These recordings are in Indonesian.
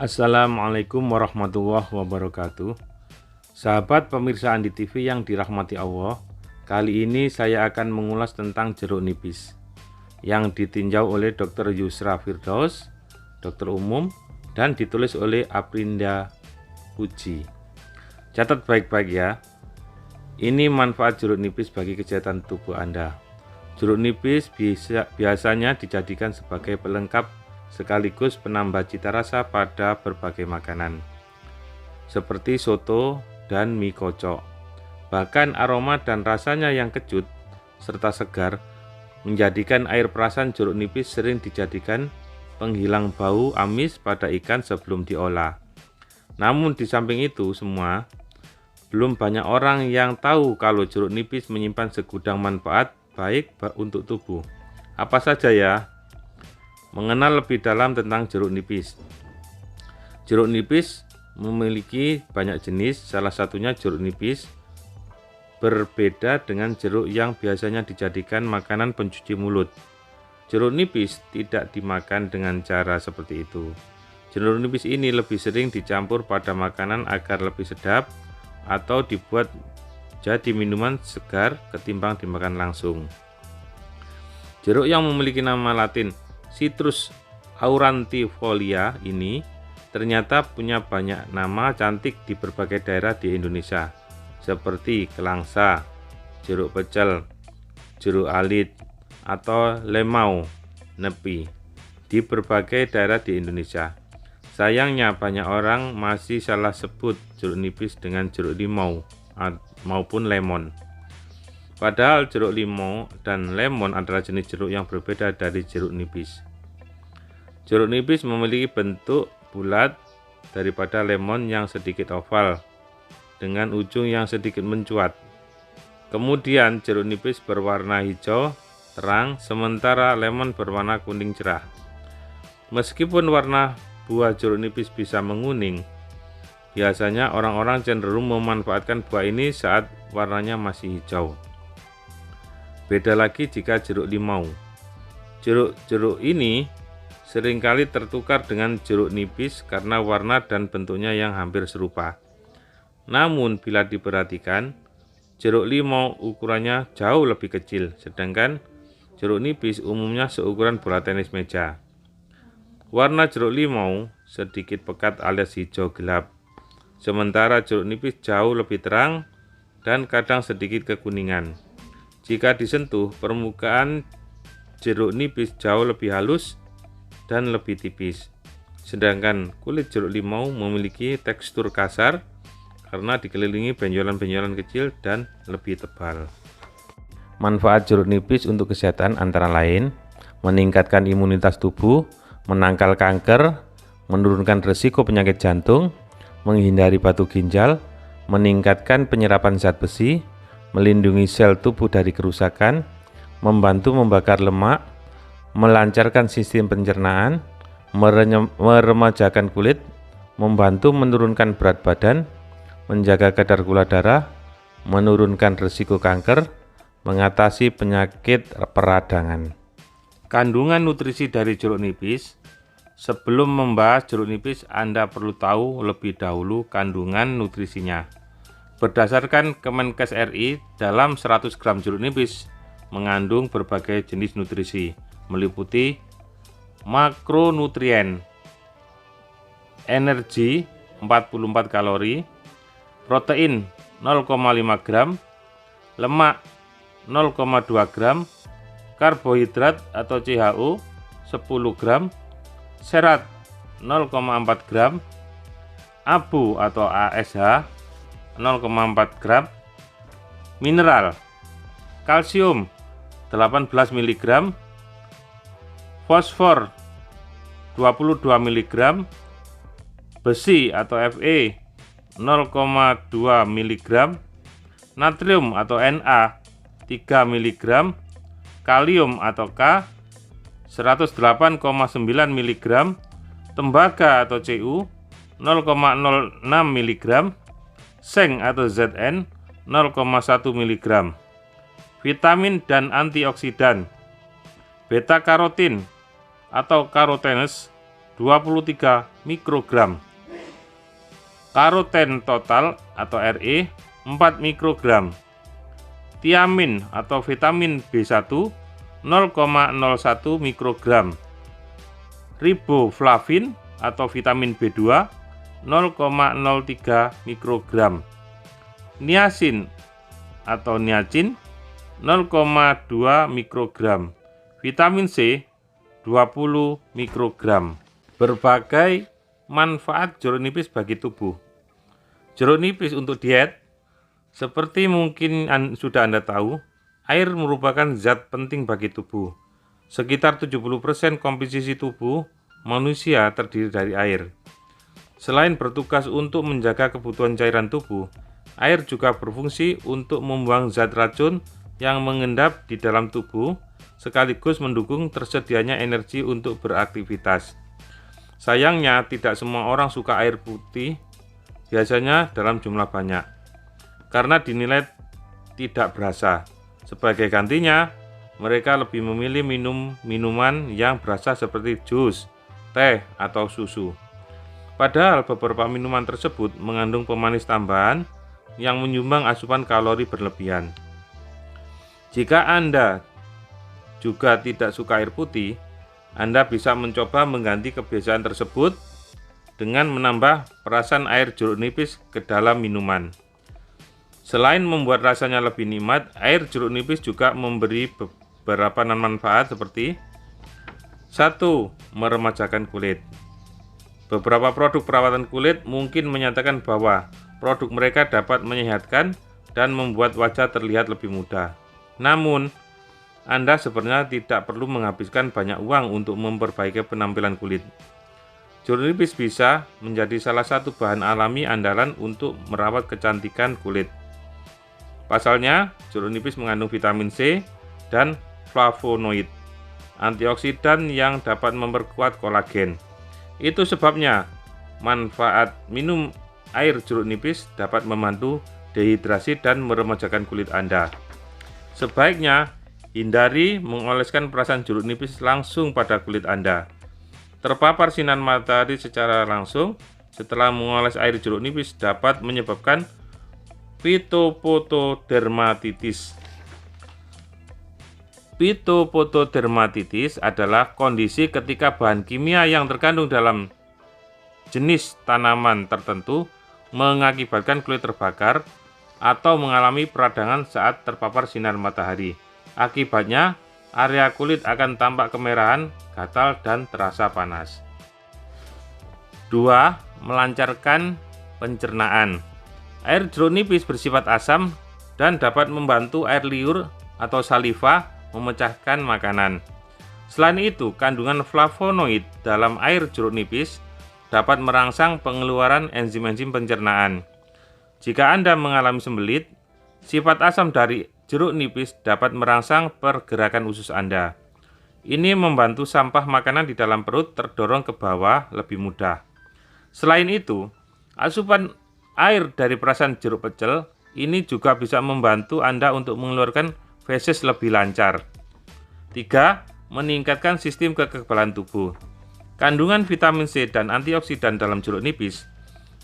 Assalamualaikum warahmatullahi wabarakatuh. Sahabat pemirsa Andi TV yang dirahmati Allah, kali ini saya akan mengulas tentang jeruk nipis yang ditinjau oleh Dr. Yusra Firdaus, dokter umum, dan ditulis oleh Aprinda Puji. Catat baik-baik ya. Ini manfaat jeruk nipis bagi kesehatan tubuh Anda. Jeruk nipis biasanya dijadikan sebagai pelengkap sekaligus penambah cita rasa pada berbagai makanan seperti soto dan mie kocok. Bahkan aroma dan rasanya yang kecut serta segar menjadikan air perasan jeruk nipis sering dijadikan penghilang bau amis pada ikan sebelum diolah. Namun di samping itu semua, belum banyak orang yang tahu kalau jeruk nipis menyimpan segudang manfaat baik untuk tubuh. Apa saja ya? Mengenal lebih dalam tentang jeruk nipis. Jeruk nipis memiliki banyak jenis, salah satunya jeruk nipis berbeda dengan jeruk yang biasanya dijadikan makanan pencuci mulut. Jeruk nipis tidak dimakan dengan cara seperti itu. Jeruk nipis ini lebih sering dicampur pada makanan agar lebih sedap atau dibuat jadi minuman segar ketimbang dimakan langsung. Jeruk yang memiliki nama latin Citrus aurantifolia ini ternyata punya banyak nama cantik di berbagai daerah di Indonesia, seperti kelangsa, jeruk pecel, jeruk alit, atau lemau nepi di berbagai daerah di Indonesia. Sayangnya banyak orang masih salah sebut jeruk nipis dengan jeruk limau maupun lemon. Padahal jeruk limau dan lemon adalah jenis jeruk yang berbeda dari jeruk nipis. Jeruk nipis memiliki bentuk bulat daripada lemon yang sedikit oval dengan ujung yang sedikit mencuat. Kemudian jeruk nipis berwarna hijau terang sementara lemon berwarna kuning cerah. Meskipun warna buah jeruk nipis bisa menguning, biasanya orang-orang cenderung memanfaatkan buah ini saat warnanya masih hijau. Beda lagi jika jeruk limau. Jeruk ini seringkali tertukar dengan jeruk nipis karena warna dan bentuknya yang hampir serupa. Namun bila diperhatikan, jeruk limau ukurannya jauh lebih kecil, sedangkan jeruk nipis umumnya seukuran bola tenis meja. Warna jeruk limau sedikit pekat alias hijau gelap, sementara jeruk nipis jauh lebih terang dan kadang sedikit kekuningan. Jika disentuh, permukaan jeruk nipis jauh lebih halus dan lebih tipis, sedangkan kulit jeruk limau memiliki tekstur kasar karena dikelilingi benjolan-benjolan kecil dan lebih tebal. Manfaat jeruk nipis untuk kesehatan antara lain meningkatkan imunitas tubuh, menangkal kanker, menurunkan risiko penyakit jantung, menghindari batu ginjal, meningkatkan penyerapan zat besi, melindungi sel tubuh dari kerusakan, membantu membakar lemak, melancarkan sistem pencernaan, meremajakan kulit, membantu menurunkan berat badan, menjaga kadar gula darah, menurunkan risiko kanker, mengatasi penyakit peradangan. Kandungan nutrisi dari jeruk nipis. Sebelum membahas jeruk nipis, Anda perlu tahu lebih dahulu kandungan nutrisinya. Berdasarkan Kemenkes RI, dalam 100 gram jeruk nipis mengandung berbagai jenis nutrisi, meliputi makronutrien, energi 44 kalori, protein 0,5 gram, lemak 0,2 gram, karbohidrat atau CHO 10 gram, serat 0,4 gram, abu atau ASH 0,4 gram, mineral, kalsium 18 mg, fosfor 22 mg, besi atau Fe 0,2 mg, natrium atau Na 3 mg, kalium atau K 108,9 mg, tembaga atau Cu 0,06 mg, seng atau Zn 0,1 mg, vitamin dan antioksidan, beta karotin atau carotenes 23 mikrogram. Karoten total atau Re 4 mikrogram. Tiamin atau vitamin B1 0,01 mikrogram. Riboflavin atau vitamin B2 0,03 mikrogram. Niacin atau niacin 0,2 mikrogram. Vitamin C 20 mikrogram. Berbagai manfaat jeruk nipis bagi tubuh. Jeruk nipis untuk diet, seperti mungkin sudah Anda tahu, air merupakan zat penting bagi tubuh. Sekitar 70% komposisi tubuh manusia terdiri dari air. Selain bertugas untuk menjaga kebutuhan cairan tubuh, air juga berfungsi untuk membuang zat racun yang mengendap di dalam tubuh, sekaligus mendukung tersedianya energi untuk beraktivitas. Sayangnya, tidak semua orang suka air putih, biasanya dalam jumlah banyak, karena dinilai tidak berasa. Sebagai gantinya, mereka lebih memilih minum minuman yang berasa seperti jus, teh, atau susu. Padahal beberapa minuman tersebut mengandung pemanis tambahan yang menyumbang asupan kalori berlebihan. Jika Anda juga tidak suka air putih, Anda bisa mencoba mengganti kebiasaan tersebut dengan menambah perasan air jeruk nipis ke dalam minuman. Selain membuat rasanya lebih nikmat, air jeruk nipis juga memberi beberapa manfaat seperti 1. Meremajakan kulit. Beberapa produk perawatan kulit mungkin menyatakan bahwa produk mereka dapat menyehatkan dan membuat wajah terlihat lebih muda. Namun, Anda sebenarnya tidak perlu menghabiskan banyak uang untuk memperbaiki penampilan kulit. Jeruk nipis bisa menjadi salah satu bahan alami andalan untuk merawat kecantikan kulit. Pasalnya, jeruk nipis mengandung vitamin C dan flavonoid, antioksidan yang dapat memperkuat kolagen. Itu sebabnya manfaat minum air jeruk nipis dapat membantu dehidrasi dan meremajakan kulit Anda. Sebaiknya hindari mengoleskan perasan jeruk nipis langsung pada kulit Anda. Terpapar sinar matahari secara langsung setelah mengoles air jeruk nipis dapat menyebabkan pitofotodermatitis. Pitofotodermatitis adalah kondisi ketika bahan kimia yang terkandung dalam jenis tanaman tertentu mengakibatkan kulit terbakar atau mengalami peradangan saat terpapar sinar matahari. Akibatnya, area kulit akan tampak kemerahan, gatal, dan terasa panas. 2. Melancarkan pencernaan. Air jeruk nipis bersifat asam dan dapat membantu air liur atau saliva memecahkan makanan. Selain itu, kandungan flavonoid dalam air jeruk nipis dapat merangsang pengeluaran enzim-enzim pencernaan. Jika Anda mengalami sembelit, sifat asam dari jeruk nipis dapat merangsang pergerakan usus Anda. Ini membantu sampah makanan di dalam perut terdorong ke bawah lebih mudah. Selain itu, asupan air dari perasan jeruk pecel ini juga bisa membantu Anda untuk mengeluarkan feses lebih lancar. 3. Meningkatkan sistem kekebalan tubuh. Kandungan vitamin C dan antioksidan dalam jeruk nipis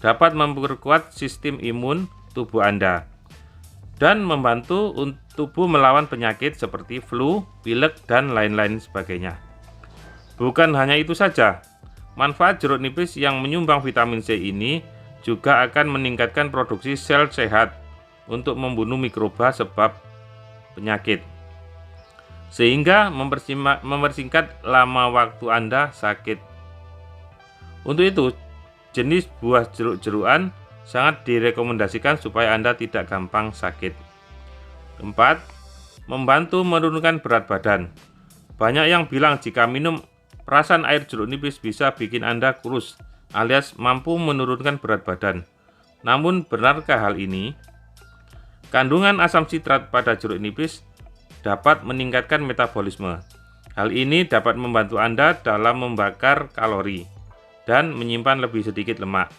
dapat memperkuat sistem imun tubuh Anda dan membantu tubuh melawan penyakit seperti flu, pilek, dan lain-lain sebagainya. Bukan hanya itu saja, manfaat jeruk nipis yang menyumbang vitamin C ini juga akan meningkatkan produksi sel sehat untuk membunuh mikroba sebab penyakit, sehingga mempersingkat lama waktu Anda sakit. Untuk itu, jenis buah jeruk-jerukan sangat direkomendasikan supaya Anda tidak gampang sakit. 4. Membantu menurunkan berat badan. Banyak yang bilang jika minum perasan air jeruk nipis bisa bikin Anda kurus alias mampu menurunkan berat badan. Namun, benarkah hal ini? Kandungan asam sitrat pada jeruk nipis dapat meningkatkan metabolisme. Hal ini dapat membantu Anda dalam membakar kalori dan menyimpan lebih sedikit lemak.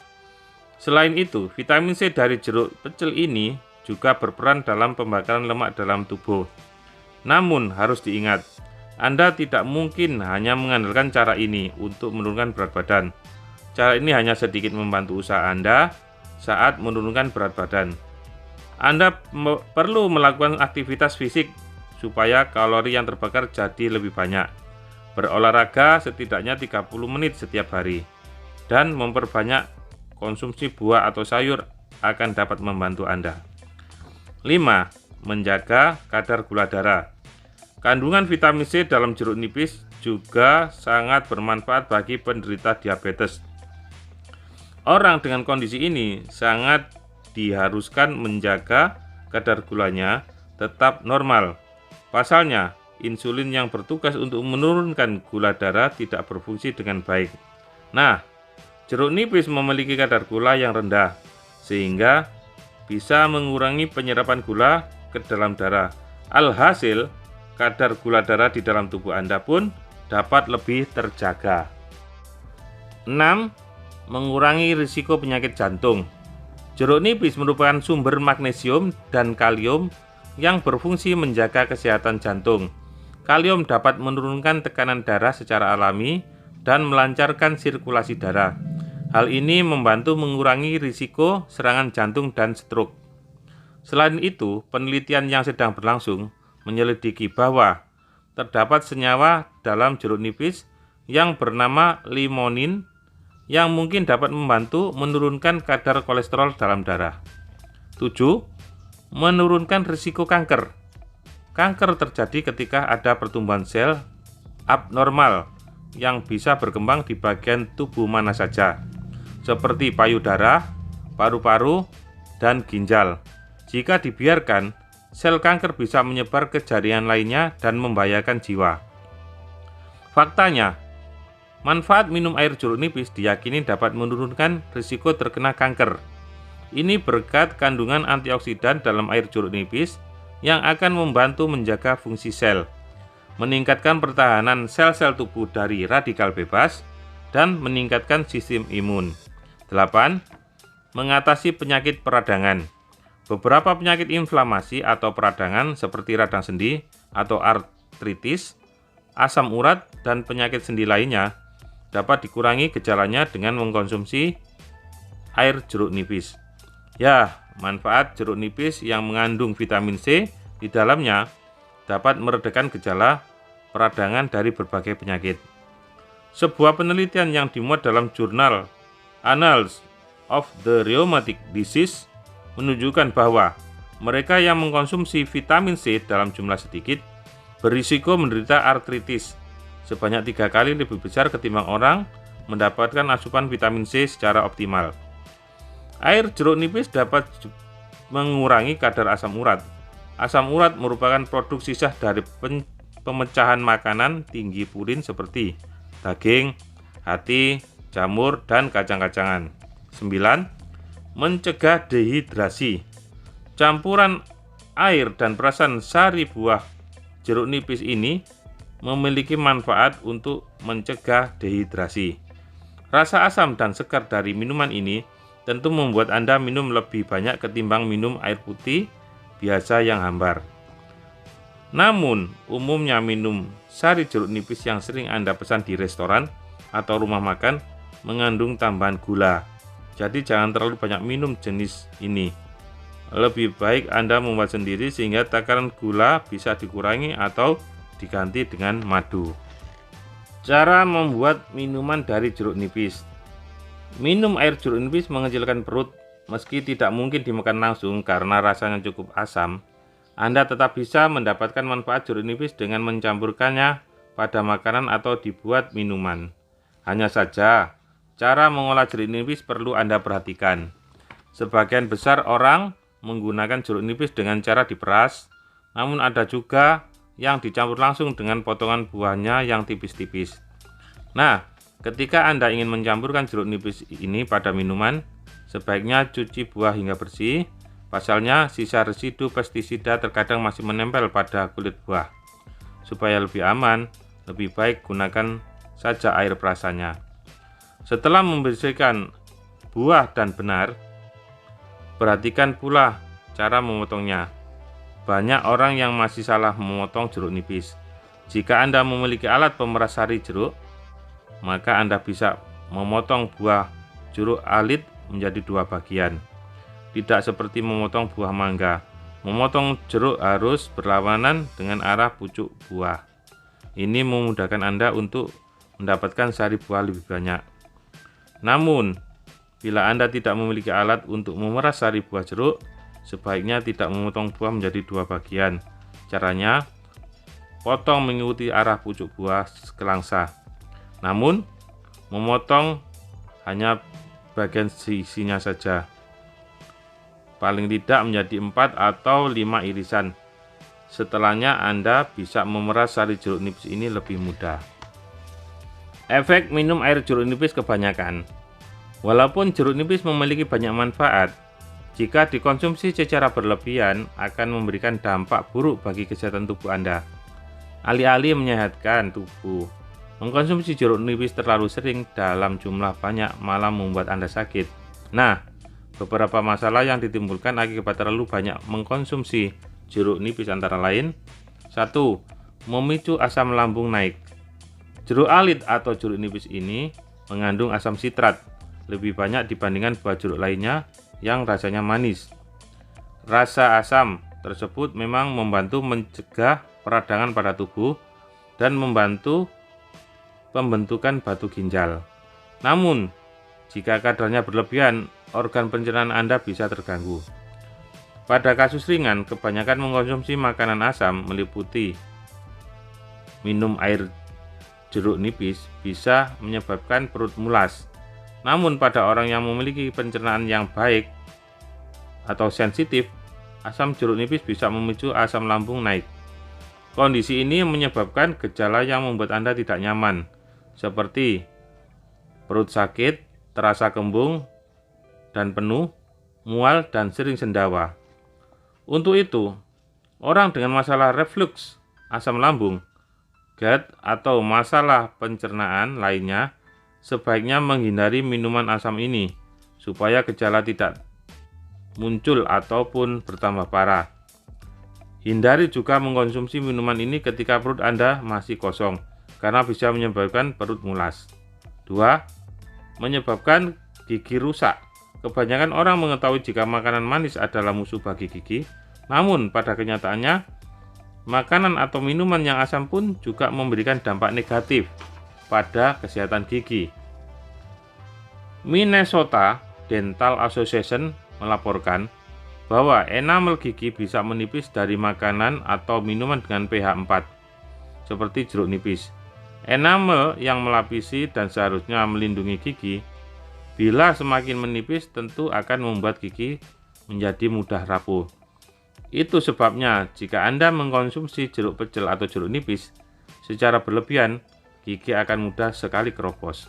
Selain itu, vitamin C dari jeruk pecel ini juga berperan dalam pembakaran lemak dalam tubuh. Namun, harus diingat, Anda tidak mungkin hanya mengandalkan cara ini untuk menurunkan berat badan. Cara ini hanya sedikit membantu usaha Anda saat menurunkan berat badan. Anda perlu melakukan aktivitas fisik supaya kalori yang terbakar jadi lebih banyak. Berolahraga setidaknya 30 menit setiap hari. Dan memperbanyak konsumsi buah atau sayur akan dapat membantu Anda. 5. Menjaga kadar gula darah. Kandungan vitamin C dalam jeruk nipis juga sangat bermanfaat bagi penderita diabetes. Orang dengan kondisi ini sangat diharuskan menjaga kadar gulanya tetap normal. Pasalnya, insulin yang bertugas untuk menurunkan gula darah tidak berfungsi dengan baik. Nah, jeruk nipis memiliki kadar gula yang rendah, sehingga bisa mengurangi penyerapan gula ke dalam darah. Alhasil, kadar gula darah di dalam tubuh Anda pun dapat lebih terjaga. 6. Mengurangi risiko penyakit jantung. Jeruk nipis merupakan sumber magnesium dan kalium yang berfungsi menjaga kesehatan jantung. Kalium dapat menurunkan tekanan darah secara alami dan melancarkan sirkulasi darah. Hal ini membantu mengurangi risiko serangan jantung dan stroke. Selain itu, penelitian yang sedang berlangsung menyelidiki bahwa terdapat senyawa dalam jeruk nipis yang bernama limonin yang mungkin dapat membantu menurunkan kadar kolesterol dalam darah. 7. Menurunkan risiko kanker. Kanker terjadi ketika ada pertumbuhan sel abnormal yang bisa berkembang di bagian tubuh mana saja, seperti payudara, paru-paru, dan ginjal. Jika dibiarkan, sel kanker bisa menyebar ke jaringan lainnya dan membahayakan jiwa. Faktanya, manfaat minum air jeruk nipis diyakini dapat menurunkan risiko terkena kanker. Ini berkat kandungan antioksidan dalam air jeruk nipis yang akan membantu menjaga fungsi sel, meningkatkan pertahanan sel-sel tubuh dari radikal bebas, dan meningkatkan sistem imun. 8. Mengatasi penyakit peradangan. Beberapa penyakit inflamasi atau peradangan seperti radang sendi atau artritis, asam urat, dan penyakit sendi lainnya dapat dikurangi gejalanya dengan mengkonsumsi air jeruk nipis. Ya, manfaat jeruk nipis yang mengandung vitamin C di dalamnya dapat meredakan gejala peradangan dari berbagai penyakit. Sebuah penelitian yang dimuat dalam jurnal Annals of the Rheumatic Disease menunjukkan bahwa mereka yang mengkonsumsi vitamin C dalam jumlah sedikit berisiko menderita artritis sebanyak 3 kali lebih besar ketimbang orang mendapatkan asupan vitamin C secara optimal. Air jeruk nipis dapat mengurangi kadar asam urat. Asam urat merupakan produk sisa dari pemecahan makanan tinggi purin seperti daging, hati, jamur, dan kacang-kacangan. 9. Mencegah dehidrasi. Campuran air dan perasan sari buah jeruk nipis ini memiliki manfaat untuk mencegah dehidrasi. Rasa asam dan segar dari minuman ini tentu membuat Anda minum lebih banyak ketimbang minum air putih biasa yang hambar. Namun, umumnya minum sari jeruk nipis yang sering Anda pesan di restoran atau rumah makan mengandung tambahan gula. Jadi jangan terlalu banyak minum jenis ini. Lebih baik Anda membuat sendiri sehingga takaran gula bisa dikurangi atau diganti dengan madu. Cara membuat minuman dari jeruk nipis. Minum air jeruk nipis mengecilkan perut. Meski tidak mungkin dimakan langsung karena rasanya cukup asam, Anda tetap bisa mendapatkan manfaat jeruk nipis dengan mencampurkannya pada makanan atau dibuat minuman. Hanya saja, cara mengolah jeruk nipis perlu Anda perhatikan. Sebagian besar orang menggunakan jeruk nipis dengan cara diperas, namun ada juga yang dicampur langsung dengan potongan buahnya yang tipis-tipis. Nah, ketika Anda ingin mencampurkan jeruk nipis ini pada minuman, sebaiknya cuci buah hingga bersih. Pasalnya, sisa residu pestisida terkadang masih menempel pada kulit buah. Supaya lebih aman, lebih baik gunakan saja air perasannya. Setelah membersihkan buah dan benar, perhatikan pula cara memotongnya. Banyak orang yang masih salah memotong jeruk nipis. Jika Anda memiliki alat pemeras sari jeruk, maka Anda bisa memotong buah jeruk alit menjadi 2 bagian. Tidak seperti memotong buah mangga. Memotong jeruk harus berlawanan dengan arah pucuk buah. Ini memudahkan Anda untuk mendapatkan sari buah lebih banyak. Namun, bila Anda tidak memiliki alat untuk memeras sari buah jeruk, sebaiknya tidak memotong buah menjadi 2 bagian. Caranya, potong mengikuti arah pucuk buah kelangsa. Namun, memotong hanya bagian sisinya saja. Paling tidak menjadi 4 atau 5 irisan. Setelahnya Anda bisa memeras sari jeruk nipis ini lebih mudah. Efek minum air jeruk nipis kebanyakan. Walaupun jeruk nipis memiliki banyak manfaat, jika dikonsumsi secara berlebihan akan memberikan dampak buruk bagi kesehatan tubuh Anda. Alih-alih menyehatkan tubuh, mengkonsumsi jeruk nipis terlalu sering dalam jumlah banyak malah membuat Anda sakit. Nah, beberapa masalah yang ditimbulkan akibat terlalu banyak mengkonsumsi jeruk nipis antara lain: 1. Memicu asam lambung naik. Jeruk alit atau jeruk nipis ini mengandung asam sitrat lebih banyak dibandingkan buah jeruk lainnya yang rasanya manis. Rasa asam tersebut memang membantu mencegah peradangan pada tubuh dan membantu pembentukan batu ginjal. Namun, jika kadarnya berlebihan, organ pencernaan Anda bisa terganggu. Pada kasus ringan, kebanyakan mengkonsumsi makanan asam meliputi minum air jeruk nipis bisa menyebabkan perut mulas. Namun pada orang yang memiliki pencernaan yang baik atau sensitif, asam jeruk nipis bisa memicu asam lambung naik. Kondisi ini menyebabkan gejala yang membuat Anda tidak nyaman, seperti perut sakit, terasa kembung dan penuh, mual, dan sering sendawa. Untuk itu, orang dengan masalah reflux, asam lambung, GERD, atau masalah pencernaan lainnya sebaiknya menghindari minuman asam ini supaya gejala tidak muncul ataupun bertambah parah. Hindari juga mengkonsumsi minuman ini ketika perut Anda masih kosong, karena bisa menyebabkan perut mulas. 2. Menyebabkan gigi rusak. Kebanyakan orang mengetahui jika makanan manis adalah musuh bagi gigi, namun pada kenyataannya, makanan atau minuman yang asam pun juga memberikan dampak negatif pada kesehatan gigi. Minnesota Dental Association melaporkan bahwa enamel gigi bisa menipis dari makanan atau minuman dengan pH 4, seperti jeruk nipis. Enamel yang melapisi dan seharusnya melindungi gigi, bila semakin menipis tentu akan membuat gigi menjadi mudah rapuh. Itu sebabnya jika Anda mengkonsumsi jeruk pecel atau jeruk nipis secara berlebihan, gigi akan mudah sekali keropos.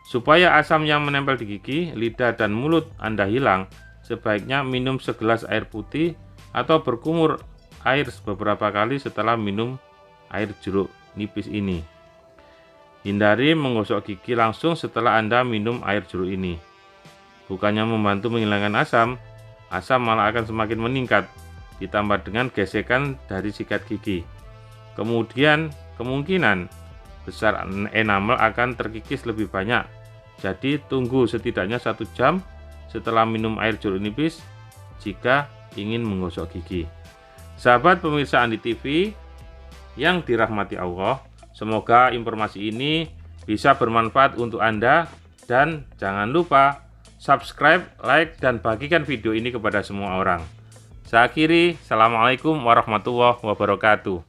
Supaya asam yang menempel di gigi, lidah, dan mulut Anda hilang, sebaiknya minum segelas air putih atau berkumur air beberapa kali setelah minum air jeruk nipis ini. Hindari menggosok gigi langsung setelah Anda minum air jeruk ini. Bukannya membantu menghilangkan asam, asam malah akan semakin meningkat, ditambah dengan gesekan dari sikat gigi. Kemudian kemungkinan besar enamel akan terkikis lebih banyak. Jadi tunggu setidaknya 1 jam setelah minum air jeruk nipis jika ingin menggosok gigi. Sahabat pemirsa Andi TV yang dirahmati Allah, semoga informasi ini bisa bermanfaat untuk Anda, dan jangan lupa subscribe, like, dan bagikan video ini kepada semua orang. Saya akhiri, Assalamualaikum warahmatullahi wabarakatuh.